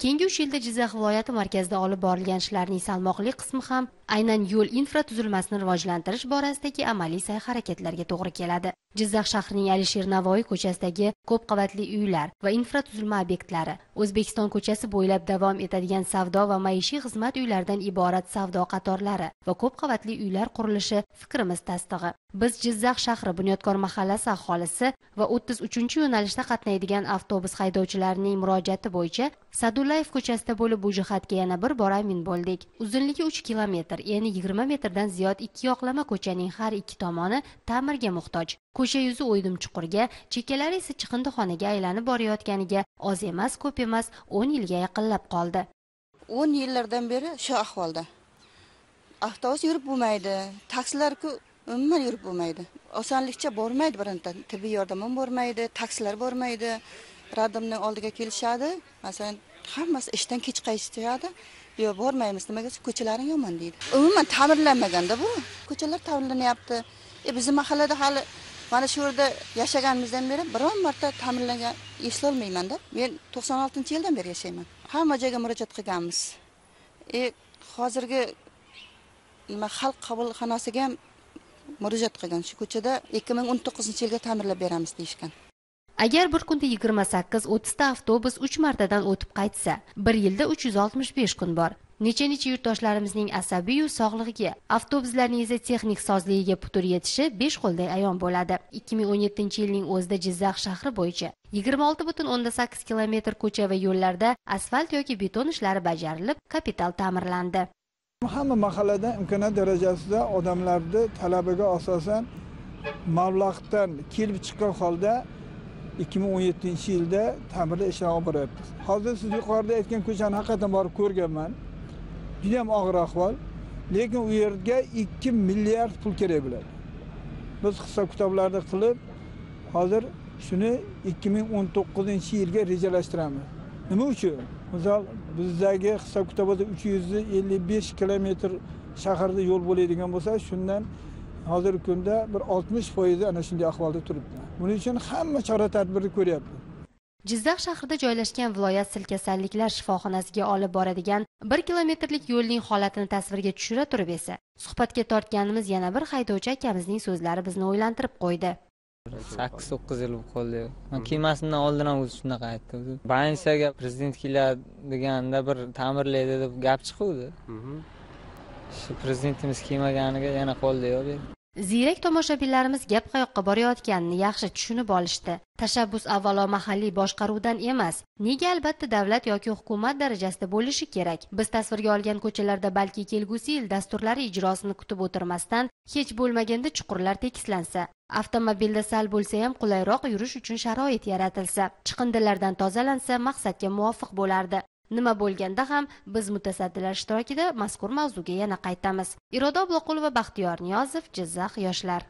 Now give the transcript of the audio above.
Keyingi 3 yilda Jizzax viloyati markazida olib borilgan ishlarning salmoqli qismi ham aynan yo'l infratuzilmasini rivojlantirish borasidagi amaliy sa'y-harakatlarga to'g'ri keladi. Jizzax shahrining Alisher Navoiy ko'chasidagi ko'p qavatli uylar va infratuzilma obyektlari, O'zbekiston ko'chasi bo'ylab davom etadigan savdo va maishiy xizmat uylaridan iborat savdo qatorlari va ko'p qavatli uylar qurilishi fikrimiz tasdig'i. Biz Jizzax shahri Bunyodkor mahallasi aholisi va 33-yo'nalishda qatnaydigan avtobus haydovchilarining murojaati bo'yicha Sadullayev ko'chasida bo'lib bu jihatga yana bir bor amin bo'ldik. Uzunligi 3 kilometr, eni 20 metrdan ziyod ikki yoqlama ko'chaning har ikki tomoni ta'mirga muhtoj. Ko'cha yuzi o'ydim chuqurga, chekkalari esa chiqindixonaga aylanib borayotganiga oz emas, ko'p emas 10 yilga yaqinlab qoldi. 10 yillardan beri shu ahvolda. Avtobus yurib bo'lmaydi, taksilar-ku umuman yurib bo'lmaydi. Osonlikcha bormaydi birinta, tibbiy yordam ham bormaydi, taksilar bormaydi. Radimning oldiga kelishadi, masalan, hammasi ishdan kech qaytishadi. Yo'q, bormaymiz, nimaga ko'chalaring yomon deydi. Umuman ta'mirlanmaganda bu. Ko'chalar ta'mirlanyapti. Bizning mahallada hali mana shu yerda yashaganimizdan beri biron marta ta'mirlangan eslolmayman-da. Men 96-yildan beri yashayman. Hamma joyga murojaat qilganmiz. Hozirgi xalq qabulxonasiga ham murojaat qilgan. Shu ko'chada 2019-yilga ta'mirlab beramiz deyishgan. Agar bir kunda 28-30 ta avtobus 3 martadan o'tib qaytsa, bir yilda 365 kun bor. Necha yurtdoshlarimizning asabiy va sog'lig'iga, avtobuslarning esa texnik sozligiga putur yetishi 5 qo'lday ayon bo'ladi. 2017-yilning o'zida Jizzax shahri bo'yicha 26,8 kilometr ko'cha va yo'llarda asfalt yoki beton ishlari bajarilib, kapital ta'mirlandi. Hamma mahallada imkoniyat darajasida odamlarning talabiga asosan mablag'dan kelib chiqqan holda 2017-yilda ta'mirlash ishlari olib boryapmiz. Hozir siz yuqorida aytgan ko'chani haqiqatan borib ko'rganman. Juda ham og'ir ahvol, lekin u yerga 2 milliard pul kerak bo'ladi. Biz hisob-kitoblarni qilib, hozir shuni 2019-yilga rejalashtiramiz. Nima uchun? Misol, bizdagi hisob-kitobda 355 kilometr shaharda yo'l bo'ladigan bo'lsa, shundan hozirgi kunda bir 60% ana shunday ahvolda turibdi. Buning uchun hamma chora-tadbirni ko'ryapti. Jizzax shahrida joylashgan viloyat sil kasalliklar shifoxonasiga olib boradigan 1 kilometrlik yo'lning holatini tasvirga tushira turib esa, suhbatga tortganimiz yana bir haydovchi akamizning so'zlari bizni o'ylantirib qo'ydi. 8-9 yil bo'ldi. Men kelmasimdan oldin ham o'zi shunaqa aytdi. Bansiyaga prezident keladi deganda bir ta'mirlaydi deb gap chiquvdi. Shu prezidentimiz kelmaganiga yana qoldi-yu. Ziyrak tomoshabinlarimiz gap qayoqqa borayotganini yaxshi tushunib olishdi. Tashabbus avvalo mahalliy boshqaruvdan emas, nega albatta davlat yoki hukumat darajasida bo'lishi kerak. Biz tasvirga olgan ko'chalarda balki kelgusi yil dasturlari ijrosini kutib o'tirmasdan hech bo'lmaganda chuqurlar tekislansa, avtomobilda sal bo'lsa ham qulayroq yurish uchun sharoit yaratilsa, chiqindilardan tozalansa maqsadga muvofiq bo'lardi. Nima bo'lganda ham biz mutasaddilar ishtirokida mazkur mavzuga yana qaytamiz. Iroda Obloqulova, Baxtiyor Niyozov, Jizzax yoshlar.